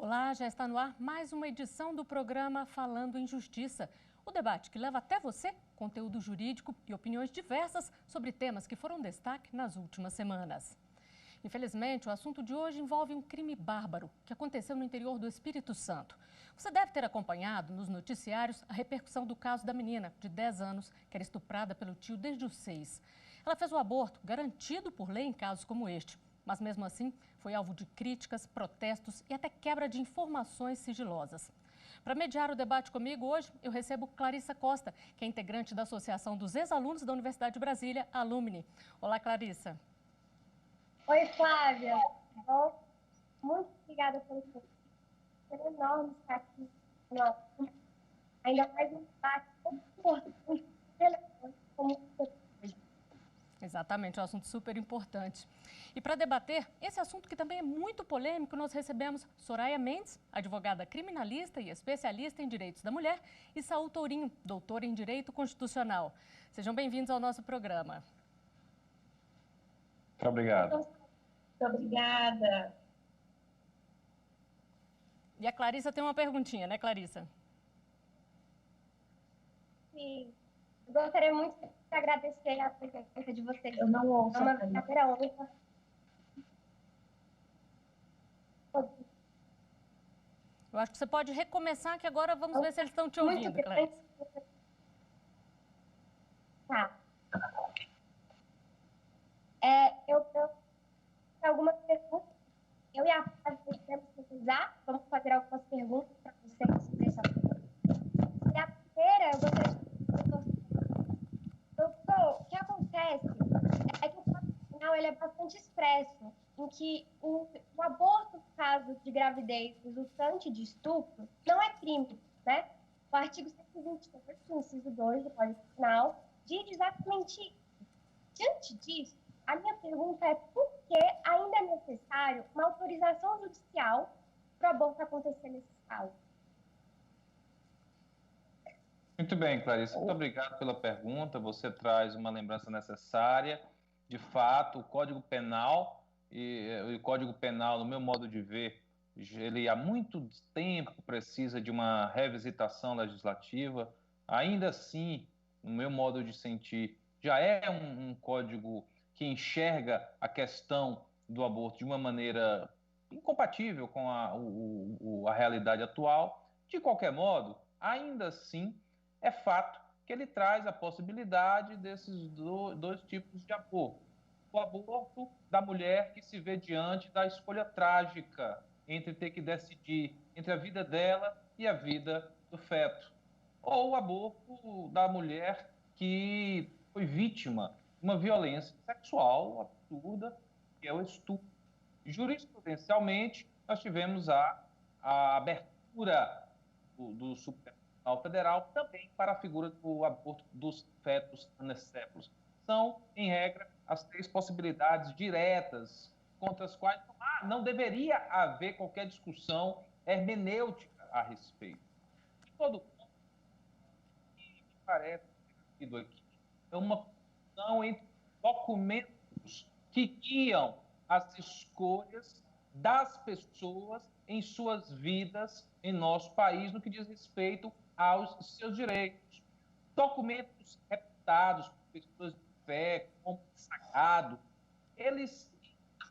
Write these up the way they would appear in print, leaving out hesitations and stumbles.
Olá, já está no ar mais uma edição do programa Falando em Justiça. O debate que leva até você conteúdo jurídico e opiniões diversas sobre temas que foram destaque nas últimas semanas. Infelizmente, o assunto de hoje envolve um crime bárbaro que aconteceu no interior do Espírito Santo. Você deve ter acompanhado nos noticiários a repercussão do caso da menina de 10 anos que era estuprada pelo tio desde os 6. Ela fez o aborto garantido por lei em casos como este, mas mesmo assim foi alvo de críticas, protestos e até quebra de informações sigilosas. Para mediar o debate comigo hoje, eu recebo Clarissa Costa, que é integrante da Associação dos Ex-Alunos da Universidade de Brasília, Alumni. Olá, Clarissa. Oi, Flávia. Bom, muito obrigada pelo convite. É enorme estar aqui no assunto. Ainda mais um debate tão importante e relevante como o de hoje. Exatamente, um assunto super importante. E para debater esse assunto que também é muito polêmico, nós recebemos Soraya Mendes, advogada criminalista e especialista em direitos da mulher, e Saul Tourinho, doutor em Direito Constitucional. Sejam bem-vindos ao nosso programa. Muito obrigado. Muito obrigada. E a Clarissa tem uma perguntinha, né, Clarissa? Sim. Eu gostaria muito de agradecer a presença de vocês. Eu não ouço. É uma verdadeira honra. Eu acho que você pode recomeçar, que agora vamos ver se eles estão te ouvindo, Muito Clarissa. Tá. Eu tenho algumas perguntas. Eu e a Flávia podemos pesquisar. Vamos fazer algumas perguntas para vocês sobre esse assunto. E a primeira, eu gostaria de... Doutor, o que acontece é que o Código Penal ele é bastante expresso, em que o aborto, no caso de gravidez resultante de estupro, não é crime, né? O artigo 128, inciso 2 do Código Penal, diz exatamente isso. Diante disso, a minha pergunta é por que ainda é necessário uma autorização judicial para o aborto acontecer nesse caso? Muito bem, Clarissa. Muito obrigado pela pergunta. Você traz uma lembrança necessária. De fato, o Código Penal o Código Penal, no meu modo de ver, ele há muito tempo precisa de uma revisitação legislativa. Ainda assim, no meu modo de sentir, já é um código que enxerga a questão do aborto de uma maneira incompatível com a realidade atual. De qualquer modo, ainda assim, é fato que ele traz a possibilidade desses dois tipos de aborto. O aborto da mulher que se vê diante da escolha trágica entre ter que decidir entre a vida dela e a vida do feto. Ou o aborto da mulher que foi vítima de uma violência sexual absurda, que é o estupro. Jurisprudencialmente, nós tivemos a abertura do Supremo Tribunal Federal também para a figura do aborto dos fetos ancéfalos. São, em regra, as três possibilidades diretas contra as quais não deveria haver qualquer discussão hermenêutica a respeito. De todo modo, o que me parece ter sido aqui é uma confusão entre documentos que guiam as escolhas das pessoas em suas vidas em nosso país no que diz respeito aos seus direitos. Documentos reputados por pessoas de fé, como sagrado, eles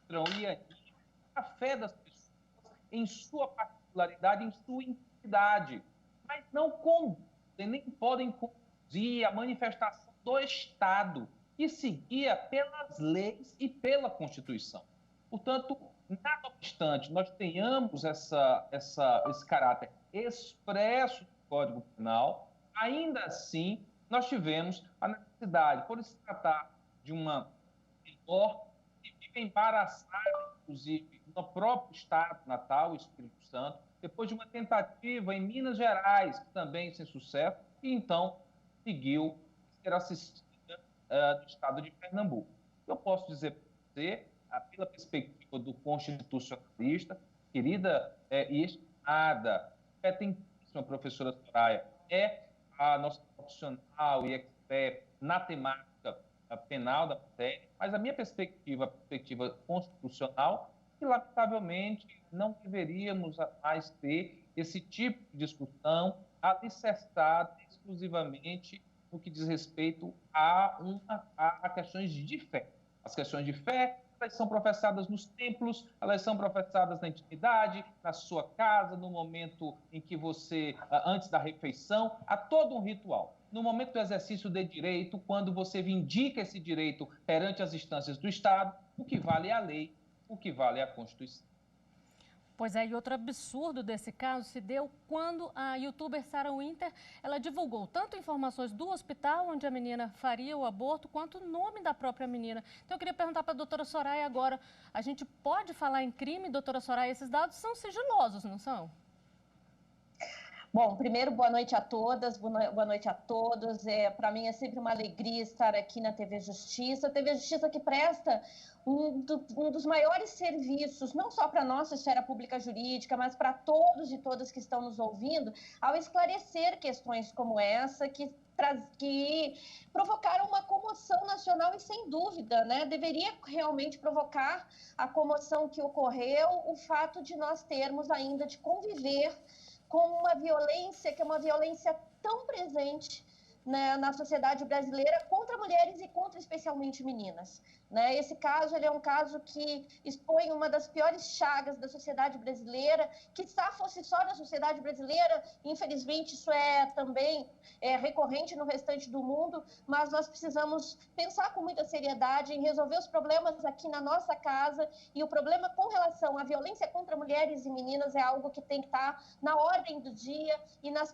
mostram e animam a fé das pessoas em sua particularidade, em sua intimidade, mas não conduzem, nem podem conduzir a manifestação do Estado, que se guia pelas leis e pela Constituição. Portanto, nada obstante nós tenhamos esse caráter expresso do Código Penal, ainda assim nós tivemos a necessidade, por se tratar de uma menor que vive embaraçada, inclusive, no próprio estado natal, o Espírito Santo, depois de uma tentativa em Minas Gerais, também sem sucesso, e então conseguiu ser assistida no estado de Pernambuco. Eu posso dizer para você, pela perspectiva do constitucionalista, querida e estimada, competentíssima professora Soraya, é a nossa profissional e expert na temática penal da matéria, mas a minha perspectiva, a perspectiva constitucional, que lamentavelmente não deveríamos mais ter esse tipo de discussão alicerçada exclusivamente no que diz respeito a questões de fé. As questões de fé, elas são professadas nos templos, elas são professadas na intimidade, na sua casa, no momento em que você, antes da refeição, há todo um ritual. No momento do exercício de direito, quando você vindica esse direito perante as instâncias do Estado, o que vale é a lei, o que vale é a Constituição. Pois é, e outro absurdo desse caso se deu quando a youtuber Sarah Winter, ela divulgou tanto informações do hospital onde a menina faria o aborto, quanto o nome da própria menina. Então eu queria perguntar para a doutora Soraya agora, a gente pode falar em crime, doutora Soraya? Esses dados são sigilosos, não são? Bom, primeiro, boa noite a todas, boa noite a todos. Para mim é sempre uma alegria estar aqui na TV Justiça. A TV Justiça que presta um dos maiores serviços, não só para a nossa esfera pública jurídica, mas para todos e todas que estão nos ouvindo, ao esclarecer questões como essa, que provocaram uma comoção nacional e, sem dúvida, né, deveria realmente provocar a comoção que ocorreu, o fato de nós termos ainda de conviver com uma violência que é uma violência tão presente, né, na sociedade brasileira contra mulheres e contra especialmente meninas. Né? Esse caso ele é um caso que expõe uma das piores chagas da sociedade brasileira, que fosse só na sociedade brasileira, infelizmente isso também recorrente no restante do mundo, mas nós precisamos pensar com muita seriedade em resolver os problemas aqui na nossa casa, e o problema com relação à violência contra mulheres e meninas é algo que tem que estar na ordem do dia e nos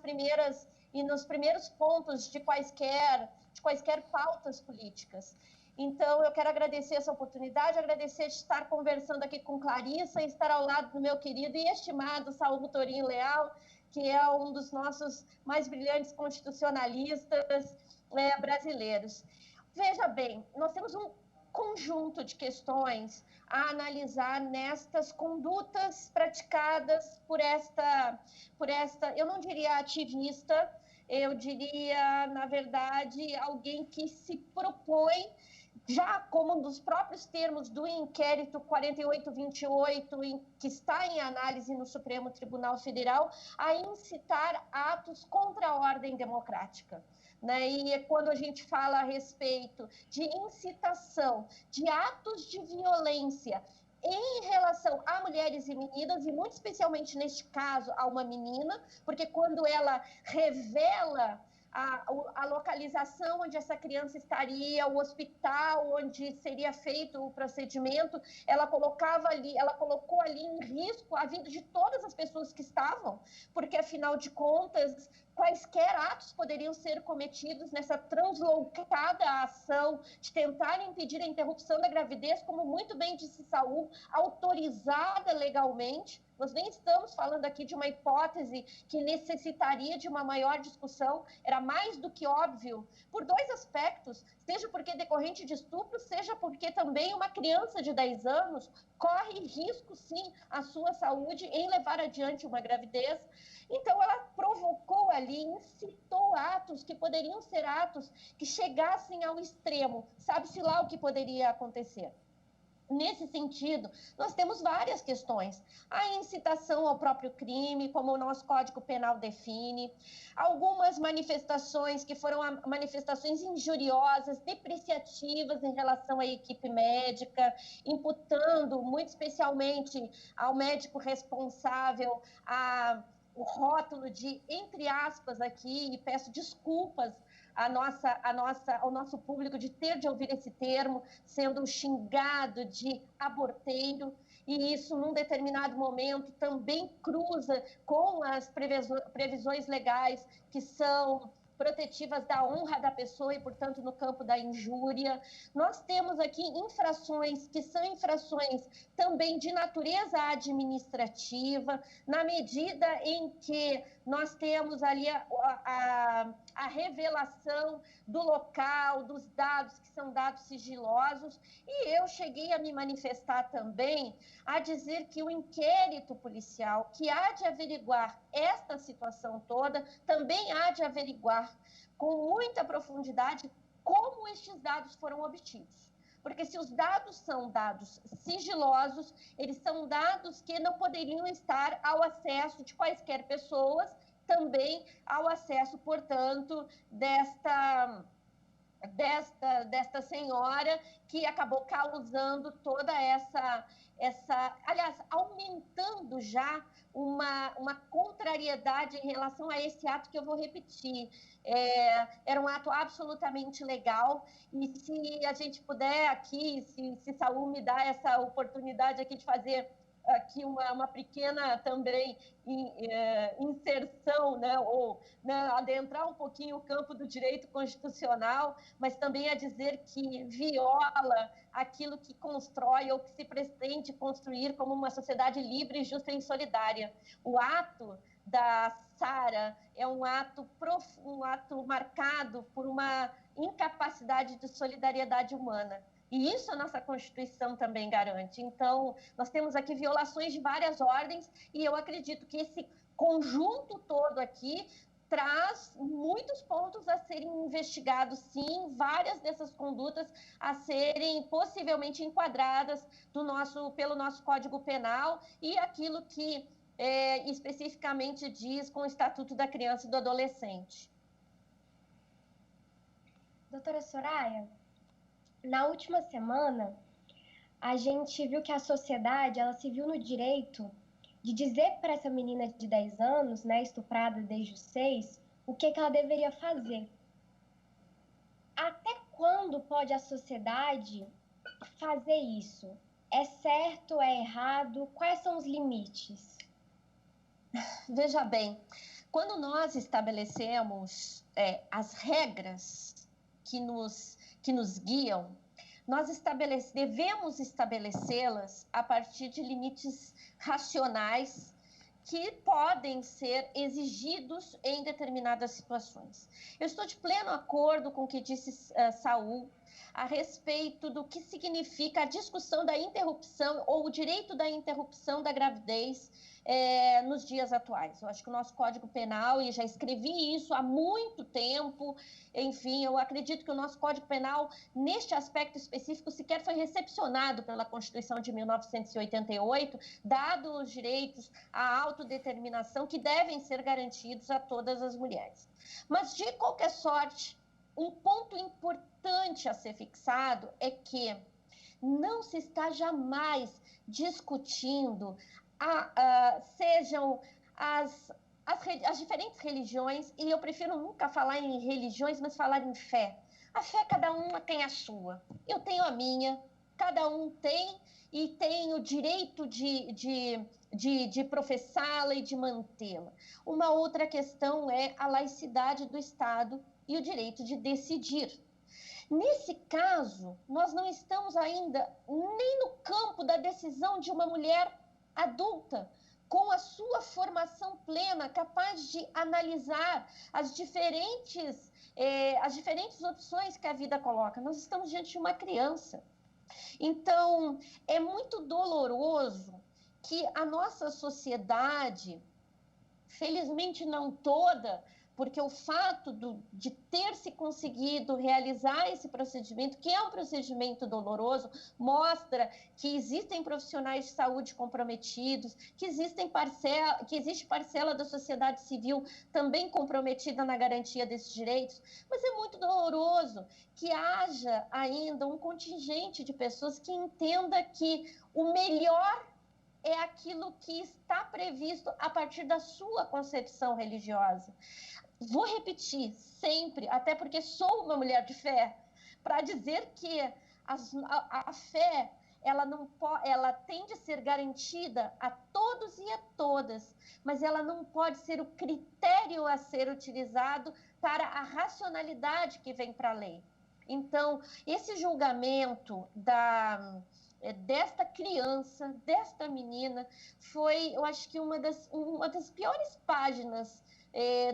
primeiros pontos de quaisquer pautas políticas. Então, eu quero agradecer essa oportunidade, agradecer de estar conversando aqui com Clarissa e estar ao lado do meu querido e estimado Saul Torinho Leal, que é um dos nossos mais brilhantes constitucionalistas brasileiros. Veja bem, nós temos um conjunto de questões a analisar nestas condutas praticadas por esta, eu não diria ativista, eu diria, na verdade, alguém que se propõe, já como um dos próprios termos do inquérito 4828, que está em análise no Supremo Tribunal Federal, a incitar atos contra a ordem democrática. Né? E quando a gente fala a respeito de incitação, de atos de violência em relação a mulheres e meninas, e muito especialmente neste caso a uma menina, porque quando ela revela a localização onde essa criança estaria, o hospital onde seria feito o procedimento, ela colocou ali em risco a vida de todas as pessoas que estavam, porque afinal de contas, quaisquer atos poderiam ser cometidos nessa translocada ação de tentar impedir a interrupção da gravidez, como muito bem disse Saul, autorizada legalmente. Nós nem estamos falando aqui de uma hipótese que necessitaria de uma maior discussão, era mais do que óbvio, por dois aspectos, seja porque decorrente de estupro, seja porque também uma criança de 10 anos corre risco, sim, à sua saúde em levar adiante uma gravidez. Então, ela provocou ali, incitou atos que poderiam ser atos que chegassem ao extremo, sabe-se lá o que poderia acontecer. Nesse sentido, nós temos várias questões. A incitação ao próprio crime, como o nosso Código Penal define, algumas manifestações que foram manifestações injuriosas, depreciativas em relação à equipe médica, imputando, muito especialmente, ao médico responsável o rótulo de, entre aspas aqui, e peço desculpas ao nosso público de ter de ouvir esse termo, sendo xingado de aborteiro, e isso, num determinado momento, também cruza com as previsões legais que são protetivas da honra da pessoa e, portanto, no campo da injúria. Nós temos aqui infrações que são infrações também de natureza administrativa, na medida em que nós temos ali a revelação do local, dos dados que são dados sigilosos, e eu cheguei a me manifestar também a dizer que o inquérito policial que há de averiguar esta situação toda, também há de averiguar com muita profundidade como estes dados foram obtidos. porque se os dados são dados sigilosos, eles são dados que não poderiam estar ao acesso de quaisquer pessoas, também ao acesso, portanto, desta senhora que acabou causando toda aliás, aumentando já uma contrariedade em relação a esse ato que eu vou repetir. Era um ato absolutamente legal, e se a gente puder aqui, se Saul me dá essa oportunidade aqui de fazer aqui uma pequena também inserção, né, ou adentrar um pouquinho o campo do direito constitucional, mas também a dizer que viola aquilo que constrói ou que se pretende construir como uma sociedade livre, justa e solidária. O ato da Sara é um ato marcado por uma incapacidade de solidariedade humana. E isso a nossa Constituição também garante. Então, nós temos aqui violações de várias ordens, e eu acredito que esse conjunto todo aqui traz muitos pontos a serem investigados, sim, várias dessas condutas a serem possivelmente enquadradas pelo nosso Código Penal e aquilo que especificamente diz com o Estatuto da Criança e do Adolescente. Doutora Soraya, na última semana, a gente viu que a sociedade, ela se viu no direito de dizer para essa menina de 10 anos, né, estuprada desde os 6, o que ela deveria fazer. Até quando pode a sociedade fazer isso? É certo, é errado? Quais são os limites? Veja bem, quando nós estabelecemos as regras que nos guiam, nós devemos estabelecê-las a partir de limites racionais que podem ser exigidos em determinadas situações. Eu estou de pleno acordo com o que disse Saul a respeito do que significa a discussão da interrupção ou o direito da interrupção da gravidez nos dias atuais. Eu acho que o nosso Código Penal, e já escrevi isso há muito tempo, enfim, eu acredito que o nosso Código Penal, neste aspecto específico, sequer foi recepcionado pela Constituição de 1988, dado os direitos à autodeterminação que devem ser garantidos a todas as mulheres. Mas, de qualquer sorte, um ponto importante a ser fixado é que não se está jamais discutindo sejam as diferentes religiões, e eu prefiro nunca falar em religiões, mas falar em fé. A fé, cada uma tem a sua. Eu tenho a minha, cada um tem, e tem o direito de professá-la e de mantê-la. Uma outra questão é a laicidade do Estado e o direito de decidir. Nesse caso, nós não estamos ainda nem no campo da decisão de uma mulher adulta, com a sua formação plena, capaz de analisar as diferentes opções que a vida coloca. Nós estamos diante de uma criança. Então, é muito doloroso que a nossa sociedade, felizmente não toda, porque o fato de ter se conseguido realizar esse procedimento, que é um procedimento doloroso, mostra que existem profissionais de saúde comprometidos, que existe parcela da sociedade civil também comprometida na garantia desses direitos, mas é muito doloroso que haja ainda um contingente de pessoas que entenda que o melhor é aquilo que está previsto a partir da sua concepção religiosa. Vou repetir sempre, até porque sou uma mulher de fé, para dizer que a fé ela tem de ser garantida a todos e a todas, mas ela não pode ser o critério a ser utilizado para a racionalidade que vem para a lei. Então, esse julgamento desta criança, desta menina, foi, eu acho que uma das piores páginas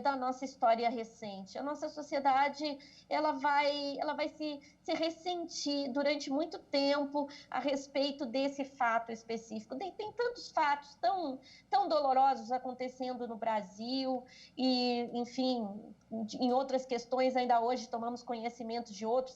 da nossa história recente. A nossa sociedade ela vai se ressentir durante muito tempo a respeito desse fato específico. Tem tantos fatos tão dolorosos acontecendo no Brasil e, enfim, em outras questões, ainda hoje tomamos conhecimento de outros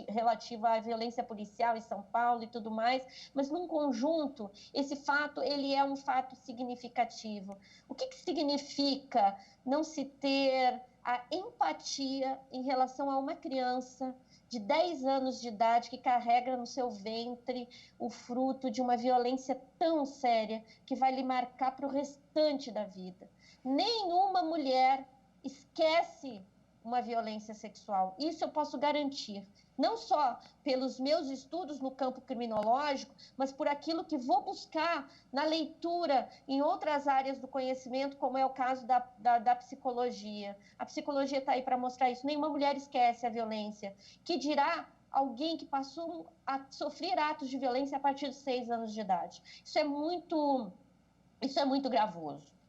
relativo à violência policial em São Paulo e tudo mais, mas num conjunto, esse fato, ele é um fato significativo. O que significa não se ter a empatia em relação a uma criança de 10 anos de idade que carrega no seu ventre o fruto de uma violência tão séria que vai lhe marcar para o restante da vida? Nenhuma mulher esquece uma violência sexual. Isso eu posso garantir. Não só pelos meus estudos no campo criminológico, mas por aquilo que vou buscar na leitura em outras áreas do conhecimento, como é o caso da psicologia. A psicologia está aí para mostrar isso. Nenhuma mulher esquece a violência. Que dirá alguém que passou a sofrer atos de violência a partir de 6 anos de idade. Isso é muito gravoso.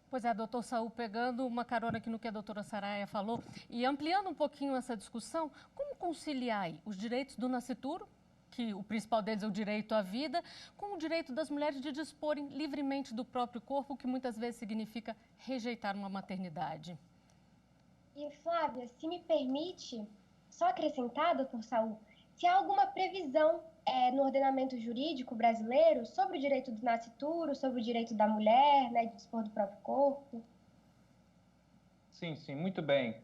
Pois é, doutor Saul, pegando uma carona aqui no que a doutora Saraya falou e ampliando um pouquinho essa discussão, como conciliar aí os direitos do nascituro, que o principal deles é o direito à vida, com o direito das mulheres de disporem livremente do próprio corpo, o que muitas vezes significa rejeitar uma maternidade? E, Flávia, se me permite, só acrescentar, doutor Saul, se há alguma previsão no ordenamento jurídico brasileiro sobre o direito do nascituro, sobre o direito da mulher, né, de dispor do próprio corpo? Sim, muito bem.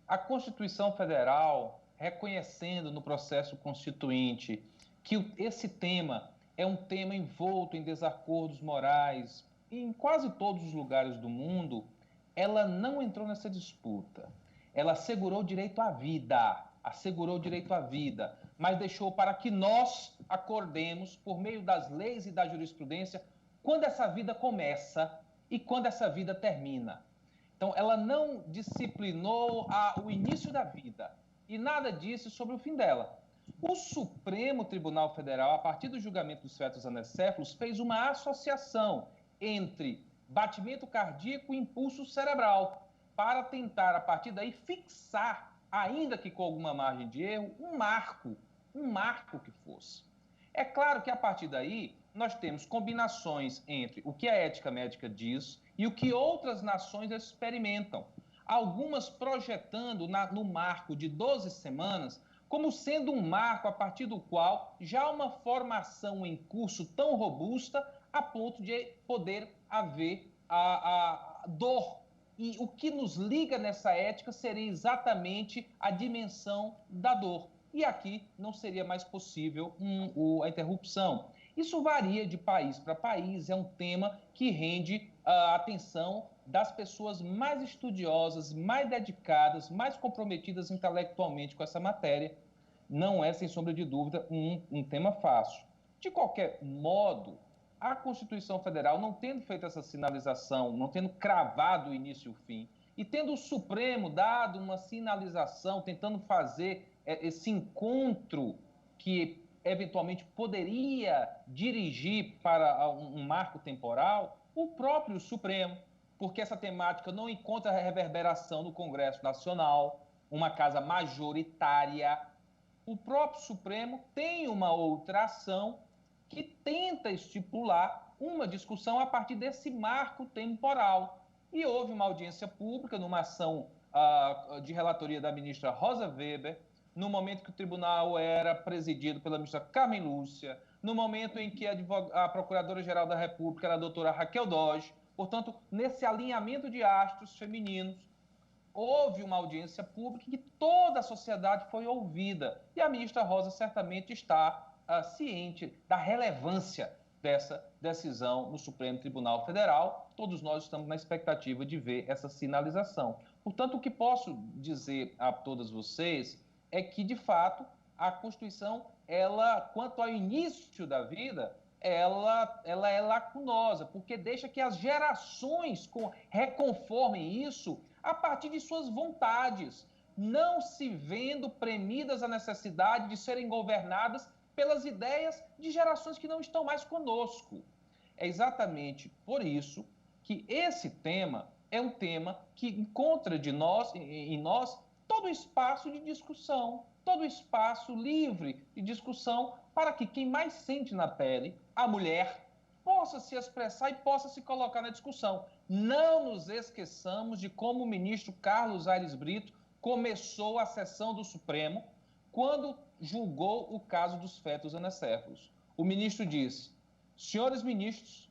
A Constituição Federal, reconhecendo no processo constituinte que esse tema é um tema envolto em desacordos morais em quase todos os lugares do mundo, ela não entrou nessa disputa. Ela assegurou o direito à vida, mas deixou para que nós acordemos, por meio das leis e da jurisprudência, quando essa vida começa e quando essa vida termina. Então, ela não disciplinou o início da vida e nada disse sobre o fim dela. O Supremo Tribunal Federal, a partir do julgamento dos fetos anencéfalos, fez uma associação entre batimento cardíaco e impulso cerebral, para tentar, a partir daí, fixar, ainda que com alguma margem de erro, um marco que fosse. É claro que, a partir daí, nós temos combinações entre o que a ética médica diz e o que outras nações experimentam. Algumas projetando no marco de 12 semanas como sendo um marco a partir do qual já há uma formação em curso tão robusta a ponto de poder haver a dor. E o que nos liga nessa ética seria exatamente a dimensão da dor. E aqui não seria mais possível a interrupção. Isso varia de país para país, é um tema que rende a atenção das pessoas mais estudiosas, mais dedicadas, mais comprometidas intelectualmente com essa matéria. Não é, sem sombra de dúvida, um tema fácil. De qualquer modo, a Constituição Federal, não tendo feito essa sinalização, não tendo cravado o início e o fim, e tendo o Supremo dado uma sinalização, tentando fazer esse encontro que eventualmente poderia dirigir para um marco temporal, o próprio Supremo, porque essa temática não encontra reverberação no Congresso Nacional, uma casa majoritária, o próprio Supremo tem uma outra ação que tenta estipular uma discussão a partir desse marco temporal. E houve uma audiência pública numa ação de relatoria da ministra Rosa Weber, no momento que o tribunal era presidido pela ministra Carmen Lúcia, no momento em que a Procuradora-Geral da República era a doutora Raquel Dodge. Portanto, nesse alinhamento de astros femininos, houve uma audiência pública que toda a sociedade foi ouvida. E a ministra Rosa certamente está ciente da relevância dessa decisão no Supremo Tribunal Federal. Todos nós estamos na expectativa de ver essa sinalização. Portanto, o que posso dizer a todas vocês é que, de fato, a Constituição, quanto ao início da vida, ela é lacunosa, porque deixa que as gerações reconformem isso a partir de suas vontades, não se vendo premidas a necessidade de serem governadas pelas ideias de gerações que não estão mais conosco. É exatamente por isso que esse tema é um tema que encontra em nós todo o espaço de discussão, todo o espaço livre de discussão para que quem mais sente na pele, a mulher, possa se expressar e possa se colocar na discussão. Não nos esqueçamos de como o ministro Carlos Aires Brito começou a sessão do Supremo quando julgou o caso dos fetos anencefalos. O ministro disse: senhores ministros,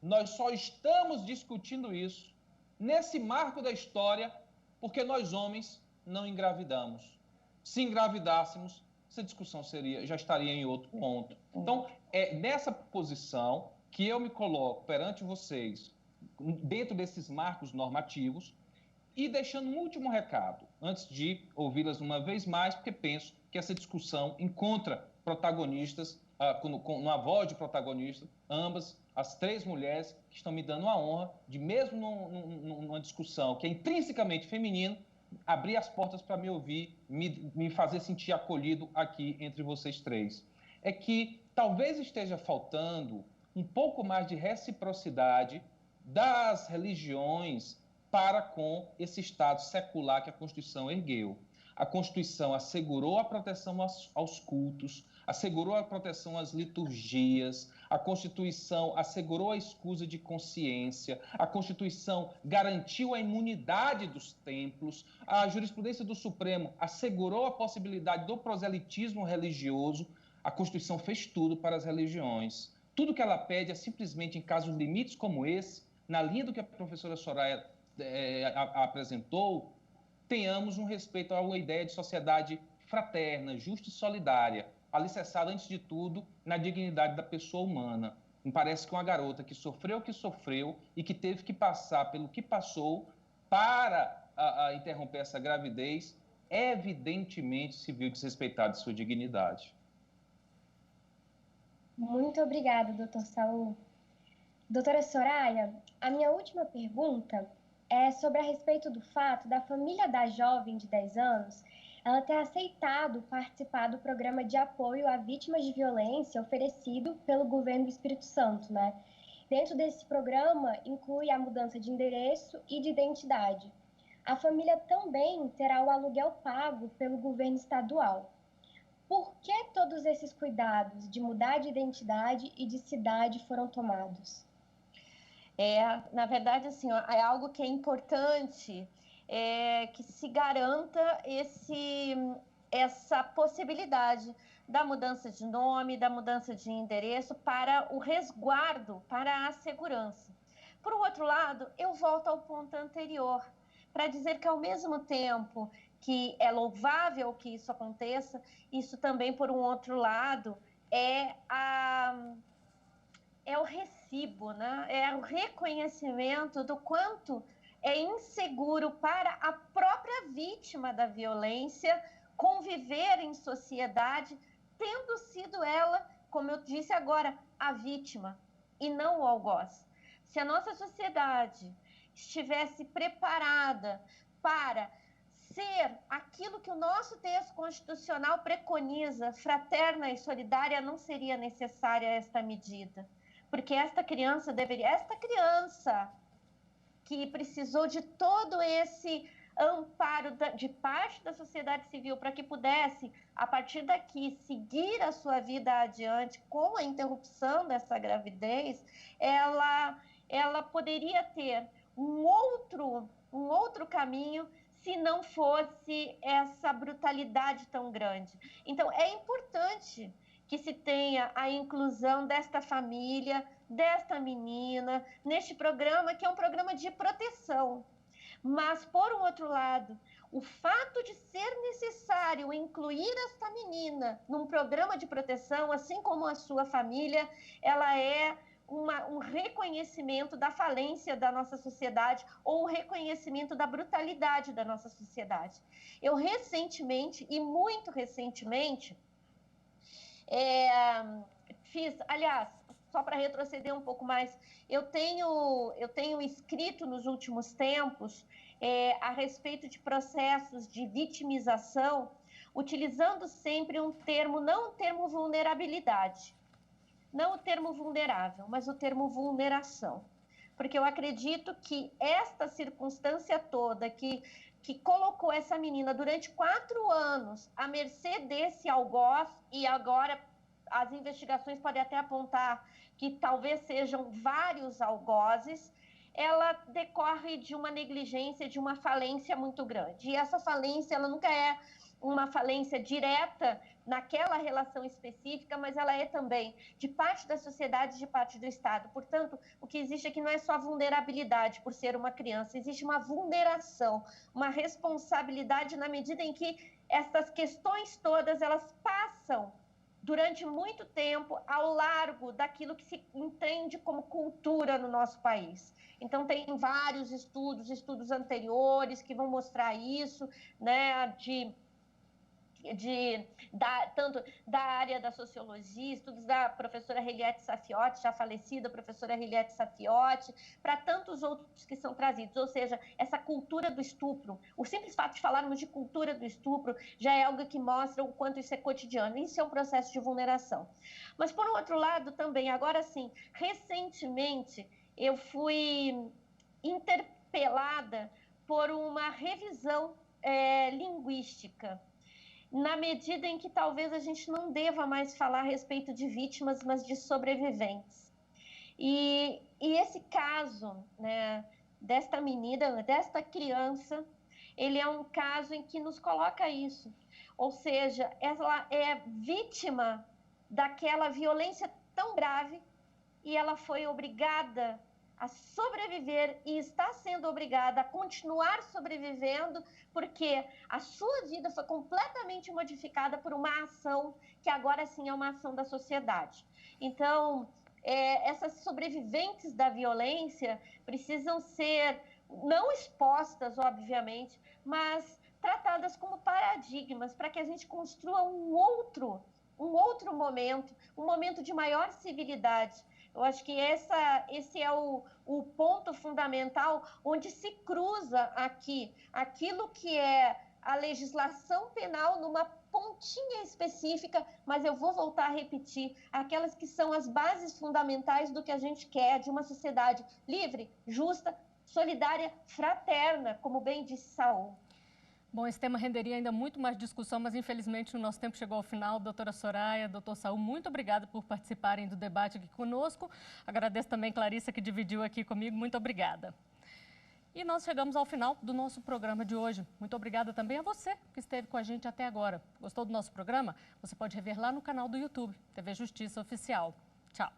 nós só estamos discutindo isso nesse marco da história porque nós homens não engravidamos. Se engravidássemos, essa discussão já estaria em outro ponto. Então, é nessa posição que eu me coloco perante vocês, dentro desses marcos normativos, e deixando um último recado, antes de ouvi-las uma vez mais, porque penso que essa discussão encontra protagonistas, com uma voz de protagonista, ambas, as três mulheres que estão me dando a honra de, mesmo numa discussão que é intrinsecamente feminina, abrir as portas para me ouvir, me fazer sentir acolhido aqui entre vocês três. É que talvez esteja faltando um pouco mais de reciprocidade das religiões para com esse Estado secular que a Constituição ergueu. A Constituição assegurou a proteção aos cultos, assegurou a proteção às liturgias, a Constituição assegurou a escusa de consciência, a Constituição garantiu a imunidade dos templos, a jurisprudência do Supremo assegurou a possibilidade do proselitismo religioso. A Constituição fez tudo para as religiões. Tudo que ela pede é simplesmente, em casos limites como esse, na linha do que a professora Soraya apresentou, tenhamos um respeito a uma ideia de sociedade fraterna, justa e solidária, alicerçada, antes de tudo, na dignidade da pessoa humana. Me parece que uma garota que sofreu o que sofreu e que teve que passar pelo que passou para interromper essa gravidez, evidentemente se viu desrespeitada de sua dignidade. Muito obrigada, doutor Saul. Doutora Soraya, a minha última pergunta é sobre a respeito do fato da família da jovem de 10 anos ela ter aceitado participar do programa de apoio a vítimas de violência oferecido pelo governo do Espírito Santo, né? Dentro desse programa, inclui a mudança de endereço e de identidade. A família também terá o aluguel pago pelo governo estadual. Por que todos esses cuidados de mudar de identidade e de cidade foram tomados? Na verdade, assim, é algo que é importante, que se garanta essa possibilidade da mudança de nome, da mudança de endereço para o resguardo, para a segurança. Por outro lado, eu volto ao ponto anterior, para dizer que ao mesmo tempo que é louvável que isso aconteça, isso também, por um outro lado, é o recibo, né? É o reconhecimento do quanto é inseguro para a própria vítima da violência conviver em sociedade, tendo sido ela, como eu disse agora, a vítima e não o algoz. Se a nossa sociedade estivesse preparada para ser aquilo que o nosso texto constitucional preconiza, fraterna e solidária, não seria necessária esta medida. Porque esta criança que precisou de todo esse amparo de parte da sociedade civil para que pudesse, a partir daqui, seguir a sua vida adiante com a interrupção dessa gravidez, ela poderia ter um outro caminho se não fosse essa brutalidade tão grande. Então, é importante que se tenha a inclusão desta família, desta menina, neste programa, que é um programa de proteção. Mas, por um outro lado, o fato de ser necessário incluir esta menina num programa de proteção, assim como a sua família, ela é um reconhecimento da falência da nossa sociedade ou o reconhecimento da brutalidade da nossa sociedade. Eu recentemente, e muito recentemente, aliás, só para retroceder um pouco mais, eu tenho escrito nos últimos tempos a respeito de processos de vitimização, utilizando sempre um termo, não o termo vulnerabilidade, não o termo vulnerável, mas o termo vulneração. Porque eu acredito que esta circunstância toda que colocou essa menina durante 4 anos à mercê desse algoz, e agora as investigações podem até apontar que talvez sejam vários algozes, ela decorre de uma negligência, de uma falência muito grande. E essa falência, ela nunca é uma falência direta naquela relação específica, mas ela é também de parte da sociedade, de parte do Estado. Portanto, o que existe aqui não é só vulnerabilidade por ser uma criança, existe uma vulneração, uma responsabilidade na medida em que essas questões todas, elas passam durante muito tempo ao largo daquilo que se entende como cultura no nosso país. Então, tem vários estudos anteriores que vão mostrar isso, né, tanto da área da sociologia, estudos da professora Henriette Safiotti, já falecida professora Henriette Safiotti, para tantos outros que são trazidos, ou seja, essa cultura do estupro, o simples fato de falarmos de cultura do estupro já é algo que mostra o quanto isso é cotidiano, isso é um processo de vulneração. Mas, por um outro lado, também, agora sim, recentemente, eu fui interpelada por uma revisão linguística, na medida em que talvez a gente não deva mais falar a respeito de vítimas, mas de sobreviventes. E esse caso, né, desta menina, desta criança, ele é um caso em que nos coloca isso. Ou seja, ela é vítima daquela violência tão grave e ela foi obrigada a sobreviver e está sendo obrigada a continuar sobrevivendo porque a sua vida foi completamente modificada por uma ação que agora sim é uma ação da sociedade. Então, essas sobreviventes da violência precisam ser não expostas, obviamente, mas tratadas como paradigmas para que a gente construa um outro momento, um momento de maior civilidade. Eu acho que esse é o ponto fundamental onde se cruza aqui aquilo que é a legislação penal numa pontinha específica, mas eu vou voltar a repetir, aquelas que são as bases fundamentais do que a gente quer de uma sociedade livre, justa, solidária, fraterna, como bem disse Saul. Bom, esse tema renderia ainda muito mais discussão, mas infelizmente o nosso tempo chegou ao final. Doutora Soraya, doutor Saul, muito obrigada por participarem do debate aqui conosco. Agradeço também a Clarissa que dividiu aqui comigo. Muito obrigada. E nós chegamos ao final do nosso programa de hoje. Muito obrigada também a você que esteve com a gente até agora. Gostou do nosso programa? Você pode rever lá no canal do YouTube, TV Justiça Oficial. Tchau.